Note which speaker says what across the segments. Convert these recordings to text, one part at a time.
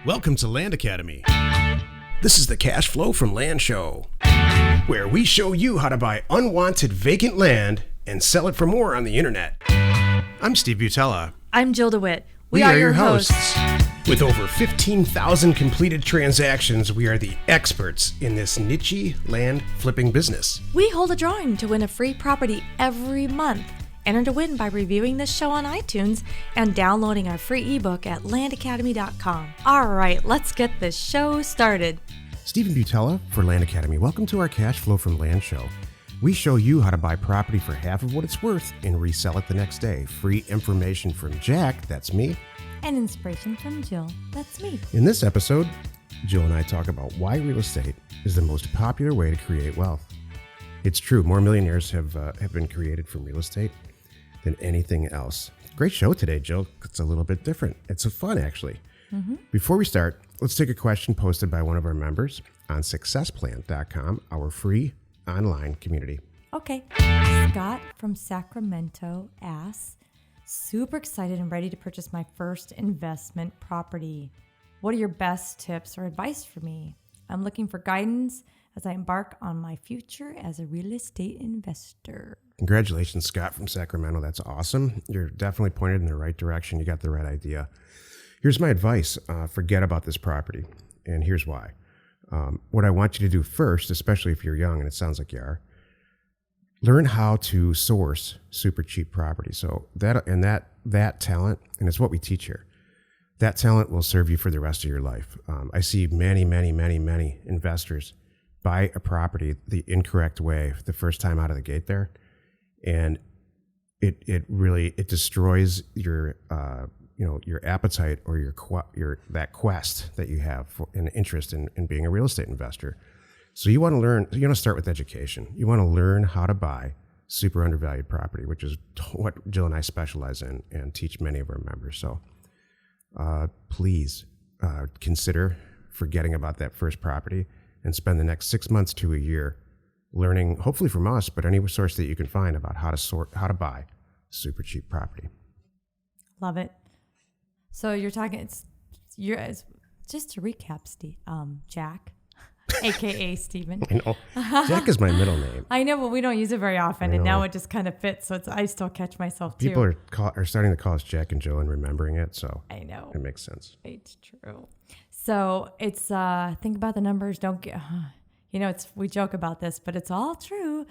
Speaker 1: Welcome to Land Academy. This is the Cash Flow from Land show, where we show you how to buy unwanted vacant land and sell it for more on the internet. I'm Steve Butala.
Speaker 2: I'm Jill DeWit.
Speaker 1: We are your hosts. With over 15,000 completed transactions, we are the experts in this niche land flipping business.
Speaker 2: We hold a drawing to win a free property every month. Enter to win by reviewing this show on iTunes and downloading our free ebook at landacademy.com. All right, let's get this show started.
Speaker 1: Stephen Butala for Land Academy. Welcome to our Cash Flow from Land show. We show you how to buy property for half of what it's worth and resell it the next day. Free information from Jack, that's me.
Speaker 2: And inspiration from Jill, that's me.
Speaker 1: In this episode, Jill and I talk about why real estate is the most popular way to create wealth. It's true, more millionaires have been created from real estate than anything else. Great show today, Jill. It's a little bit different. It's fun, actually. Mm-hmm. Before we start, let's take a question posted by one of our members on successplan.com, our free online community.
Speaker 2: Okay. Scott from Sacramento asks, super excited and ready to purchase my first investment property. What are your best tips or advice for me? I'm looking for guidance as I embark on my future as a real estate investor.
Speaker 1: Congratulations, Scott from Sacramento. That's awesome. You're definitely pointed in the right direction. You got the right idea. Here's my advice. Forget about this property. And here's why. What I want you to do first, especially if you're young, and it sounds like you are, learn how to source super cheap property. So that talent, and it's what we teach here, that talent will serve you for the rest of your life. I see many investors buy a property the incorrect way the first time out of the gate there, and it really destroys your your appetite or your that quest that you have for an interest in being a real estate investor. So you want to learn. You want to start with education. You want to learn how to buy super undervalued property, which is what Jill and I specialize in and teach many of our members. So please consider forgetting about that first property and spend the next 6 months to a year learning, hopefully from us, but any source that you can find about how to buy super cheap property.
Speaker 2: Love it. So you're talking, it's just to recap, Steve, Jack, AKA Steven.
Speaker 1: I know. Jack is my middle name.
Speaker 2: I know, but we don't use it very often, and now it just kind of fits. So I still catch myself too.
Speaker 1: People are starting to call us Jack and Jill and remembering it, so
Speaker 2: I know
Speaker 1: it makes sense.
Speaker 2: It's true. So it's think about the numbers. Don't get, we joke about this, but it's all true.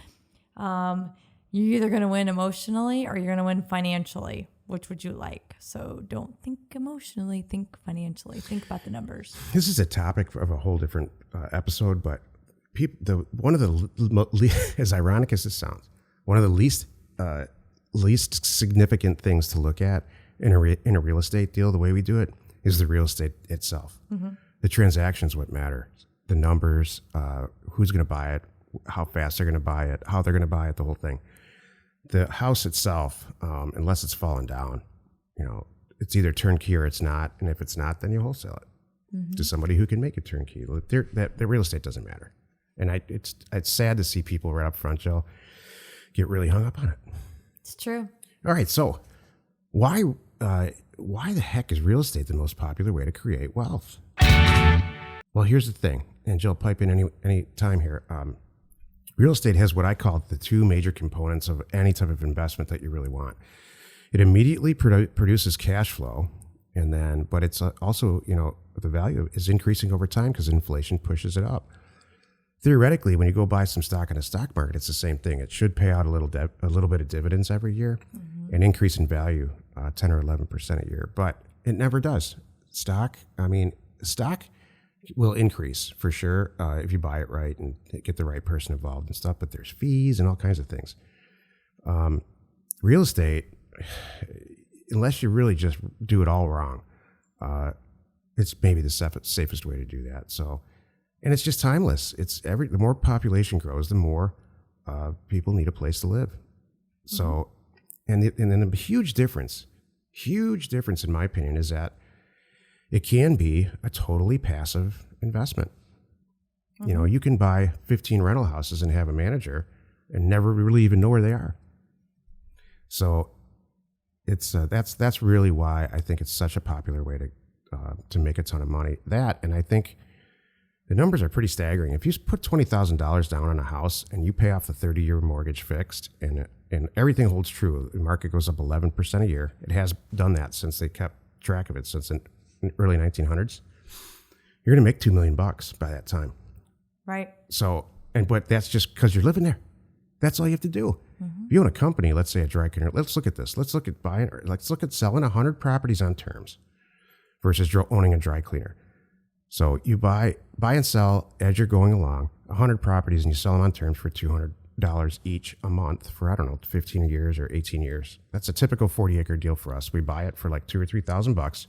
Speaker 2: You're either going to win emotionally or you're going to win financially. Which would you like? So don't think emotionally, think financially. Think about the numbers.
Speaker 1: This is a topic of a whole different episode, but one of the as ironic as it sounds, one of the least significant things to look at in a real estate deal, the way we do it, is the real estate itself. Mm-hmm. The transactions what matter, the numbers, who's going to buy it, how fast they're going to buy it, how they're going to buy it, the whole thing. The house itself, unless it's fallen down, it's either turnkey or it's not. And if it's not, then you wholesale it to somebody who can make it turnkey. The real estate doesn't matter. And it's sad to see people right up front, Jill, get really hung up on it.
Speaker 2: It's true. All
Speaker 1: right. So why the heck is real estate the most popular way to create wealth? Well, here's the thing. And Jill, pipe in any time here. Real estate has what I call the two major components of any type of investment that you really want. It immediately produces cash flow, but it's also, the value is increasing over time because inflation pushes it up. Theoretically, when you go buy some stock in a stock market, it's the same thing. It should pay out a little bit of dividends every year, and increase in value 10 or 11% a year, but it never does. Stock will increase for sure if you buy it right and get the right person involved and stuff, but there's fees and all kinds of things. Real estate, unless you really just do it all wrong, it's maybe the safest way to do that. So, and it's just timeless. The more population grows, the more people need a place to live. So, and then a huge difference in my opinion is that it can be a totally passive investment. Mm-hmm. You can buy 15 rental houses and have a manager and never really even know where they are. So it's that's really why I think it's such a popular way to make a ton of money. That, and I think the numbers are pretty staggering. If you put $20,000 down on a house and you pay off the 30-year mortgage fixed, and everything holds true, the market goes up 11% a year. It has done that since they kept track of it since in early 1900s. You're going to make $2 million by that time.
Speaker 2: Right.
Speaker 1: So, but that's just because you're living there. That's all you have to do. Mm-hmm. If you own a company, let's say a dry cleaner, let's look at this. Let's look at selling 100 properties on terms versus owning a dry cleaner. So you buy and sell as you're going along 100 properties, and you sell them on terms for $200 each a month for, I don't know, 15 years or 18 years. That's a typical 40-acre deal for us. We buy it for like $2,000 or $3,000,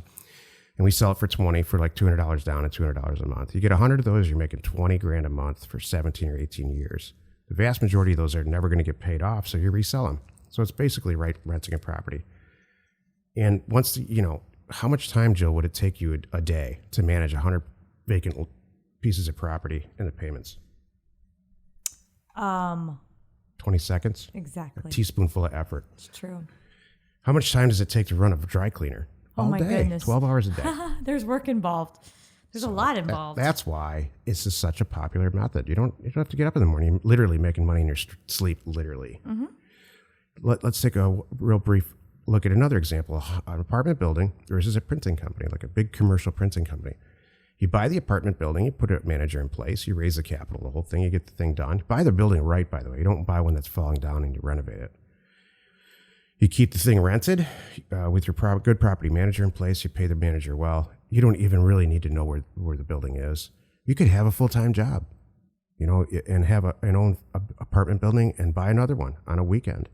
Speaker 1: and we sell it for 20 for like $200 down and $200 a month. You get 100 of those, you're making 20 grand a month for 17 or 18 years. The vast majority of those are never going to get paid off, so you resell them. So it's basically renting a property. And once how much time, Jill, would it take you a day to manage 100 vacant pieces of property and the payments? 20 seconds?
Speaker 2: Exactly.
Speaker 1: A teaspoonful of effort.
Speaker 2: It's true.
Speaker 1: How much time does it take to run a dry cleaner?
Speaker 2: Oh,
Speaker 1: all
Speaker 2: my
Speaker 1: day,
Speaker 2: goodness.
Speaker 1: 12 hours a day.
Speaker 2: There's work involved. There's a lot involved.
Speaker 1: That's why it's just such a popular method. You don't have to get up in the morning. You're literally making money in your sleep, literally. Mm-hmm. Let's take a real brief look at another example. An apartment building versus a printing company, like a big commercial printing company. You buy the apartment building, you put a manager in place, you raise the capital, the whole thing, you get the thing done. You buy the building right, by the way. You don't buy one that's falling down and you renovate it. You keep the thing rented with your good property manager in place. You pay the manager well. You don't even really need to know where the building is. You could have a full-time job, and have an own apartment building and buy another one on a weekend.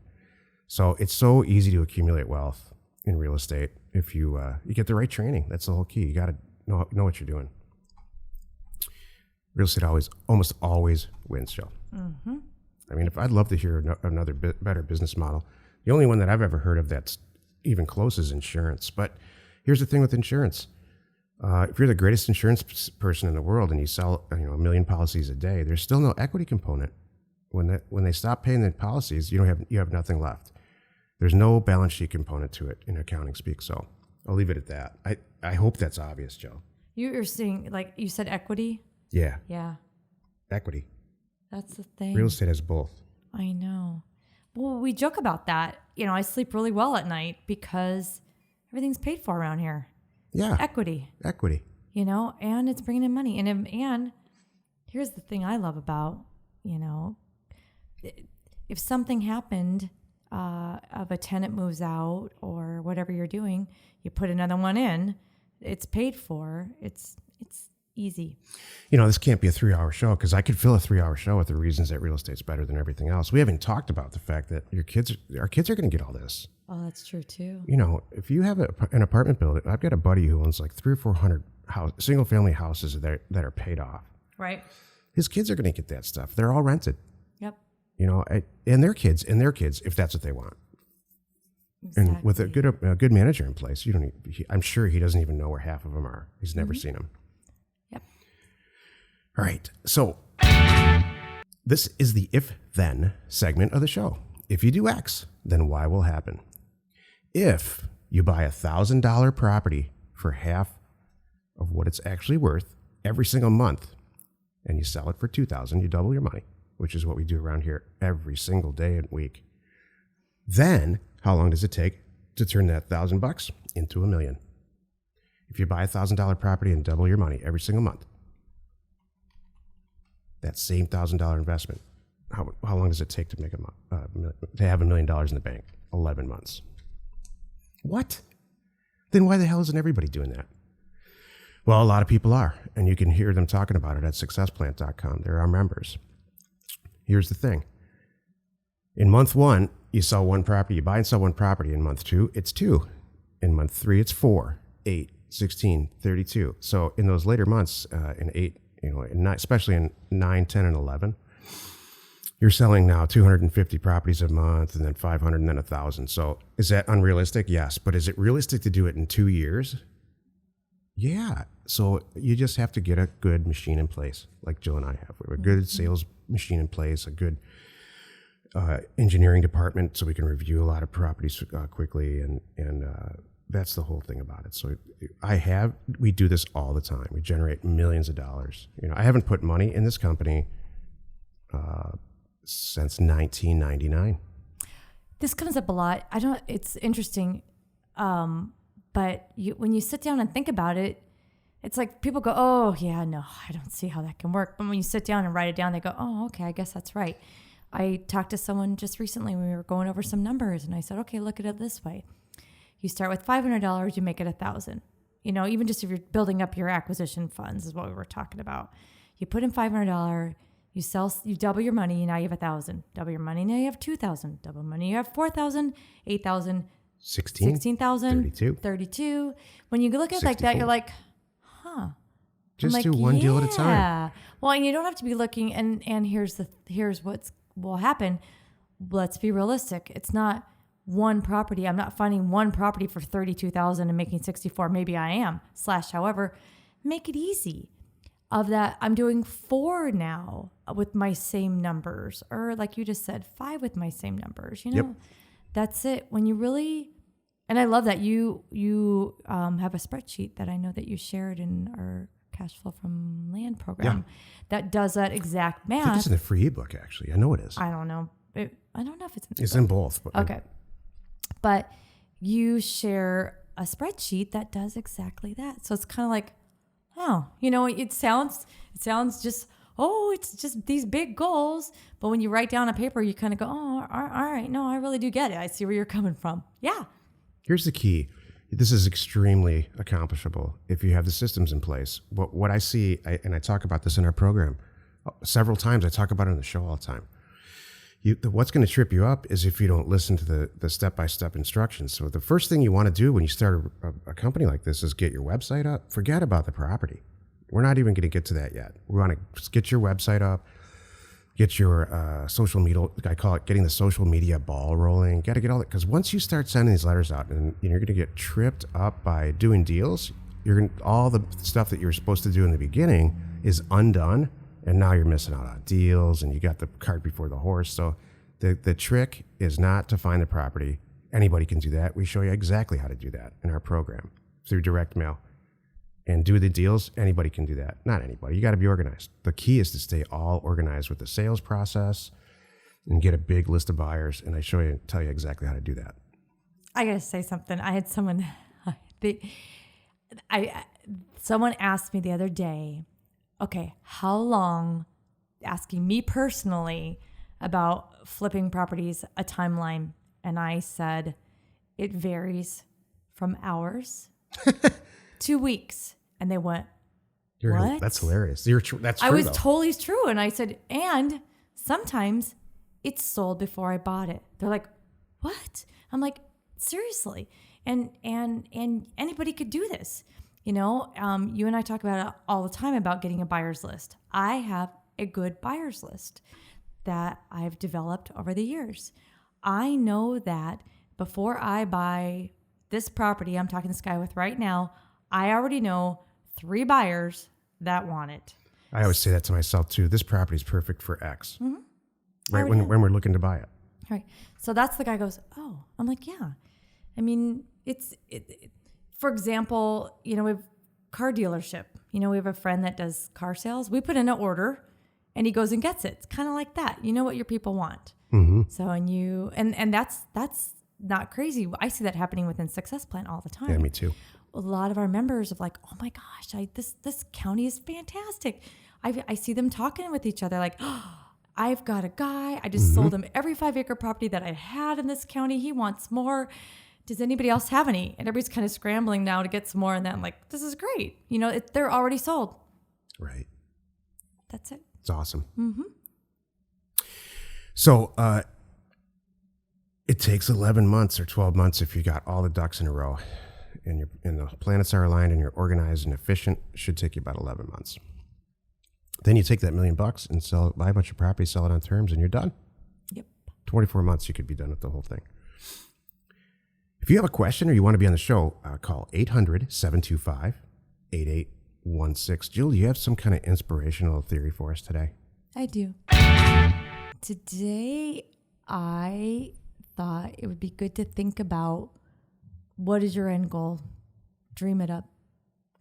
Speaker 1: So it's so easy to accumulate wealth in real estate if you get the right training. That's the whole key. You got to know what you're doing. Real estate almost always wins, Jill. Mm-hmm. I mean, I'd love to hear another better business model. The only one that I've ever heard of that's even close is insurance. But here's the thing with insurance. If you're the greatest insurance person in the world and you sell 1 million policies a day, there's still no equity component. When they stop paying the policies, you have nothing left. There's no balance sheet component to it in accounting speak. So I'll leave it at that. I hope that's obvious, Joe.
Speaker 2: You're saying, like you said, equity?
Speaker 1: Yeah.
Speaker 2: Yeah.
Speaker 1: Equity.
Speaker 2: That's the thing.
Speaker 1: Real estate has both.
Speaker 2: I know. Well, we joke about that. I sleep really well at night because everything's paid for around here.
Speaker 1: Yeah.
Speaker 2: Equity. And it's bringing in money. And here's the thing I love about, if something happened of a tenant moves out or whatever you're doing, you put another one in, it's paid for. It's easy.
Speaker 1: This can't be a 3-hour show because I could fill a 3-hour show with the reasons that real estate's better than everything else. We haven't talked about the fact that our kids are going to get all this.
Speaker 2: Oh, that's true too.
Speaker 1: If you have an apartment building, I've got a buddy who owns like 300 or 400 single family houses that are paid off.
Speaker 2: Right.
Speaker 1: His kids are going to get that stuff. They're all rented.
Speaker 2: Yep.
Speaker 1: And their kids, if that's what they want. Exactly. And with a good manager in place, I'm sure he doesn't even know where half of them are. He's never seen them.
Speaker 2: Yep.
Speaker 1: All right. So this is the if-then segment of the show. If you do X, then Y will happen. If you buy a $1,000 property for half of what it's actually worth every single month, and you sell it for $2,000, you double your money, which is what we do around here every single day and week. Then, how long does it take to turn that $1,000 into $1 million? If you buy a $1,000 property and double your money every single month, that same $1,000 investment, how long does it take to have $1 million in the bank? 11 months. What? Then why the hell isn't everybody doing that? Well, a lot of people are, and you can hear them talking about it at successplant.com. They're our members. Here's the thing. In month 1, you sell one property. You buy and sell one property. In month 2, it's 2. In month 3, it's 4, 8, 16, 32. So in those later months, in 8, especially in 9, 10, and 11, you're selling now 250 properties a month, and then 500, and then 1,000. So is that unrealistic? Yes. But is it realistic to do it in 2 years? Yeah. So you just have to get a good machine in place, like Jill and I have. We have a good sales machine in place, a good engineering department, so we can review a lot of properties quickly, and that's the whole thing about it. So we do this all the time. We generate millions of dollars. I haven't put money in this company since 1999.
Speaker 2: This comes up a lot. It's interesting. But when you sit down and think about it, it's like people go, oh, yeah, no, I don't see how that can work. But when you sit down and write it down, they go, oh, okay, I guess that's right. I talked to someone just recently when we were going over some numbers, and I said, okay, look at it this way. You start with $500, you make it $1,000. Even just if you're building up your acquisition funds is what we were talking about. You put in $500, you double your money, now you have $1,000. Double your money, now you have $2,000. Double money, you have $4,000, $8,000, 16,000, 32. When you look at it like that, you're like, huh.
Speaker 1: Just do one deal at a time.
Speaker 2: Yeah. Well, and you don't have to be looking, and here's what will happen. Let's be realistic. It's not one property. I'm not finding one property for $32,000 and making 64. Maybe I am. However, make it easy. Of that, I'm doing 4 now with my same numbers, or like you just said, 5 with my same numbers.
Speaker 1: Yep.
Speaker 2: That's it. When you really, and I love that you have a spreadsheet that I know that you shared in our cash flow from land program that does that exact math.
Speaker 1: I think it's in the free ebook, actually. I know it is.
Speaker 2: I don't know. I don't know if it's in the
Speaker 1: It's
Speaker 2: ebook.
Speaker 1: in both. But
Speaker 2: Okay. But you share a spreadsheet that does exactly that. So it's kind of like, oh, it sounds just, it's just these big goals. But when you write down on paper, you kind of go, oh, all right. No, I really do get it. I see where you're coming from. Yeah.
Speaker 1: Here's the key. This is extremely accomplishable if you have the systems in place. What I see, and I talk about this in our program several times, I talk about it on the show all the time. What's going to trip you up is if you don't listen to the step-by-step instructions. So the first thing you want to do when you start a company like this is get your website up. Forget about the property. We're not even going to get to that yet. We want to just get your website up, get your social media, I call it getting the social media ball rolling. Got to get all that, because once you start sending these letters out and you're going to get tripped up by doing deals, all the stuff that you were supposed to do in the beginning is undone. And now you're missing out on deals, and you got the cart before the horse. So the trick is not to find the property. Anybody can do that. We show you exactly how to do that in our program through direct mail. And do the deals, anybody can do that. Not anybody. You got to be organized. The key is to stay all organized with the sales process and get a big list of buyers. And I tell you exactly how to do that.
Speaker 2: I got to say something. I had someone, someone asked me the other day, okay, how long, asking me personally about flipping properties, a timeline. And I said, it varies from hours to weeks. And they went, what?
Speaker 1: That's hilarious. That's true,
Speaker 2: I was
Speaker 1: though.
Speaker 2: totally true. And I said, and sometimes it's sold before I bought it. They're like, what? I'm like, seriously. And anybody could do this. You and I talk about it all the time about getting a buyer's list. I have a good buyer's list that I've developed over the years. I know that before I buy this property I'm talking this guy with right now, I already know 3 buyers that want it.
Speaker 1: I always say that to myself too. This property is perfect for X. Mm-hmm. Right when we're looking to buy it.
Speaker 2: Right. So that's the guy goes, oh, I'm like, yeah. I mean, for example, we have car dealership. We have a friend that does car sales. We put in an order and he goes and gets it. It's kind of like that. You know what your people want.
Speaker 1: Mm-hmm.
Speaker 2: So, and that's not crazy. I see that happening within Success Plan all the time.
Speaker 1: Yeah, me too.
Speaker 2: A lot of our members are like, oh my gosh, this county is fantastic. I see them talking with each other like, oh, I've got a guy. I just sold him every 5-acre property that I had in this county. He wants more. Does anybody else have any? And everybody's kind of scrambling now to get some more. And then I'm like, this is great. They're already sold.
Speaker 1: Right.
Speaker 2: That's it.
Speaker 1: It's awesome.
Speaker 2: Mm-hmm.
Speaker 1: So it takes 11 months or 12 months if you got all the ducks in a row and the planets are aligned and you're organized and efficient. It should take you about 11 months. Then you take that $1 million and buy a bunch of property, sell it on terms, and you're done.
Speaker 2: Yep.
Speaker 1: 24 months, you could be done with the whole thing. If you have a question or you want to be on the show, call 800-725-8816. Jill, do you have some kind of inspirational theory for us today?
Speaker 2: I do. Today, I thought it would be good to think about what is your end goal? Dream it up.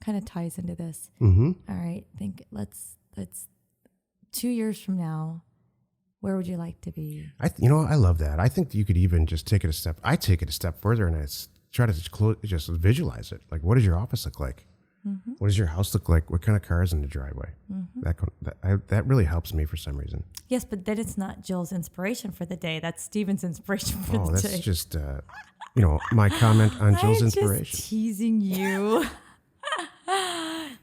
Speaker 2: Kind of ties into this.
Speaker 1: Mm-hmm.
Speaker 2: All right. Let's 2 years from now, where would you like to be?
Speaker 1: I love that. I think you could even just take it a step. I take it a step further and try to just visualize it. Like, what does your office look like? Mm-hmm. What does your house look like? What kind of car is in the driveway? Mm-hmm. That really helps me for some reason.
Speaker 2: Yes, but then it's not Jill's inspiration for the day. That's Steven's inspiration for the day.
Speaker 1: Oh, that's just, my comment on Jill's inspiration.
Speaker 2: I'm just teasing you.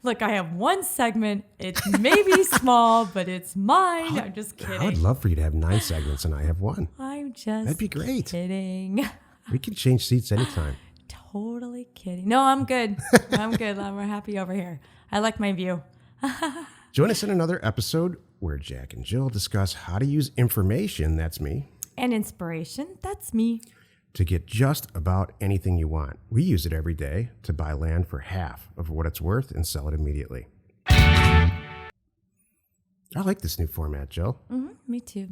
Speaker 2: Look, I have one segment. It's maybe small, but it's mine. I'm just kidding.
Speaker 1: I would love for you to have 9 segments and I have 1.
Speaker 2: I'm just
Speaker 1: That'd be great.
Speaker 2: kidding.
Speaker 1: We can change seats anytime.
Speaker 2: Totally kidding. No, I'm good. I'm good. I'm happy over here. I like my view.
Speaker 1: Join us in another episode where Jack and Jill discuss how to use information, that's me,
Speaker 2: and inspiration, that's me,
Speaker 1: to get just about anything you want. We use it every day to buy land for half of what it's worth and sell it immediately. I like this new format, Jill.
Speaker 2: Mm-hmm, me too.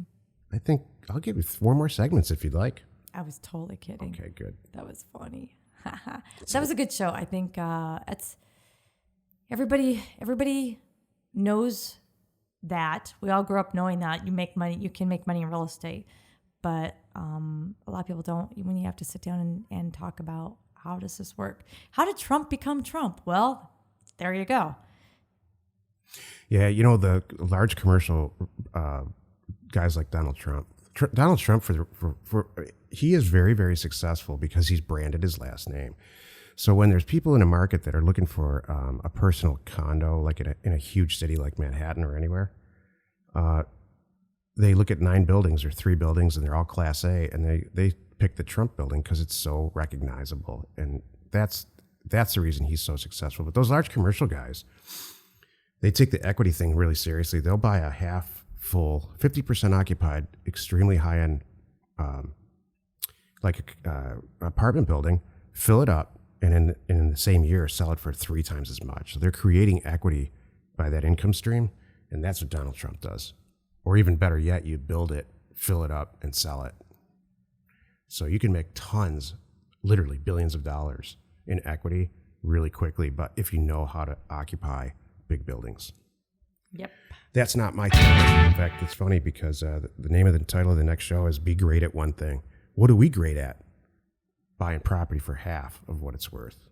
Speaker 1: I think I'll give you 4 more segments if you'd like.
Speaker 2: I was totally kidding.
Speaker 1: Okay, good.
Speaker 2: That was funny. That was a good show. I think it's everybody knows that. We all grew up knowing that you can make money in real estate. But a lot of people don't. When you have to sit down and talk about how does this work? How did Trump become Trump? Well, there you go.
Speaker 1: Yeah, the large commercial guys like Donald Trump. Donald Trump, he is very, very successful because he's branded his last name. So when there's people in a market that are looking for a personal condo, like in a huge city like Manhattan or anywhere, they look at 9 buildings or 3 buildings and they're all Class A, and they pick the Trump building because it's so recognizable. And that's the reason he's so successful. But those large commercial guys, they take the equity thing really seriously. They'll buy a half full, 50% occupied, extremely high-end, apartment building, fill it up, and in the same year, sell it for 3 times as much. So they're creating equity by that income stream, and that's what Donald Trump does. Or even better yet, you build it, fill it up, and sell it. So you can make tons, literally billions of dollars in equity really quickly, but if you know how to occupy big buildings.
Speaker 2: Yep.
Speaker 1: That's not my title. In fact, it's funny because the name of the title of the next show is Be Great at One Thing. What are we great at? Buying property for half of what it's worth.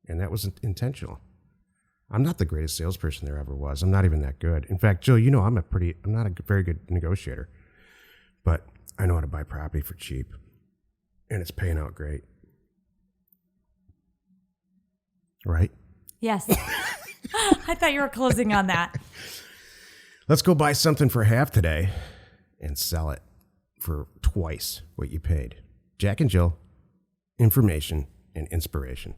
Speaker 1: And that was intentional. I'm not the greatest salesperson there ever was. I'm not even that good. In fact, Jill, I'm not a very good negotiator, but I know how to buy property for cheap, and it's paying out great. Right?
Speaker 2: Yes. I thought you were closing on that.
Speaker 1: Let's go buy something for half today and sell it for twice what you paid. Jack and Jill, information and inspiration.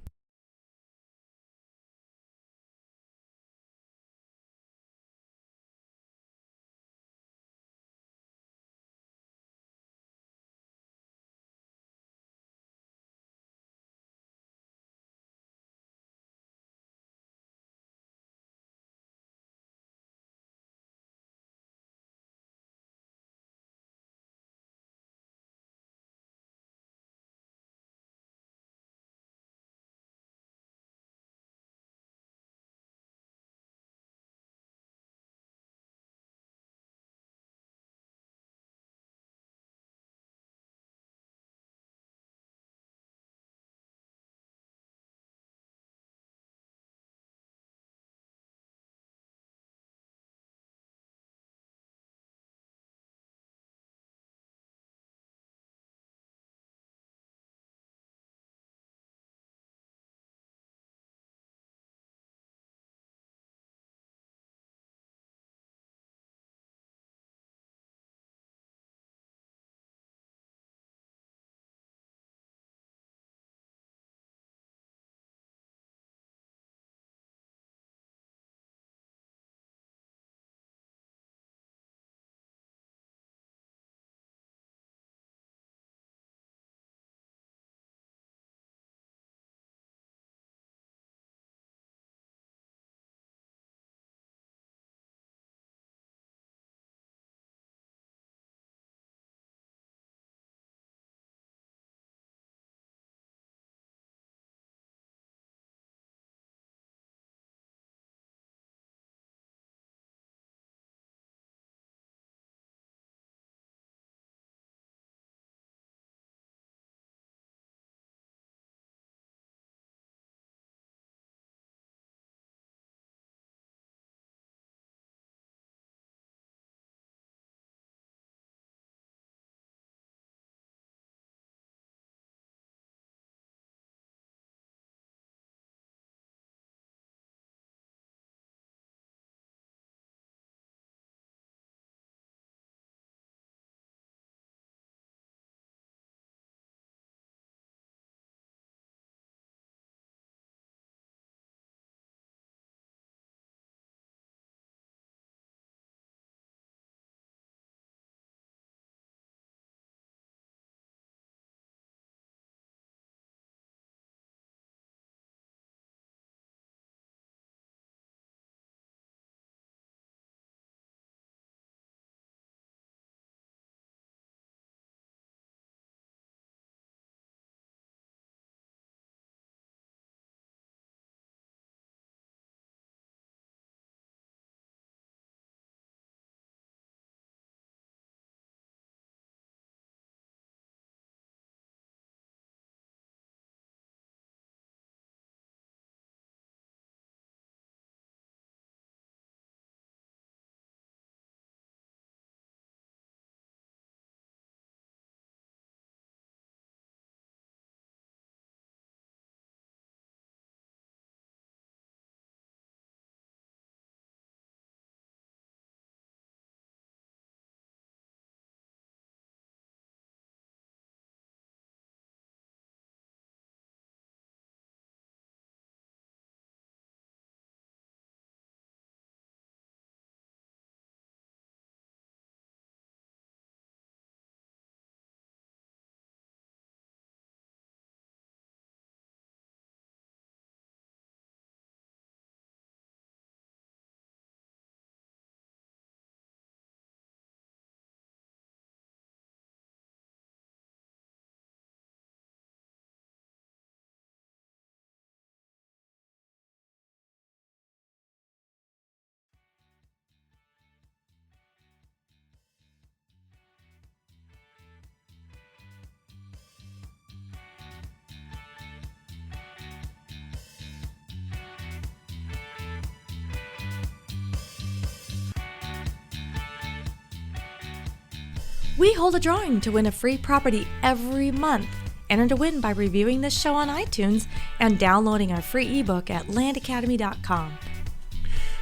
Speaker 2: We hold a drawing to win a free property every month. Enter to win by reviewing this show on iTunes and downloading our free ebook at landacademy.com.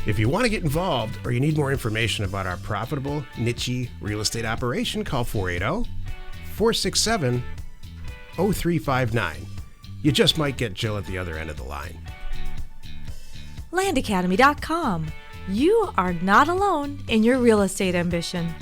Speaker 1: If you want to get involved or you need more information about our profitable, niche real estate operation, call 480-467-0359. You just might get Jill at the other end of the line.
Speaker 2: landacademy.com. You are not alone in your real estate ambition.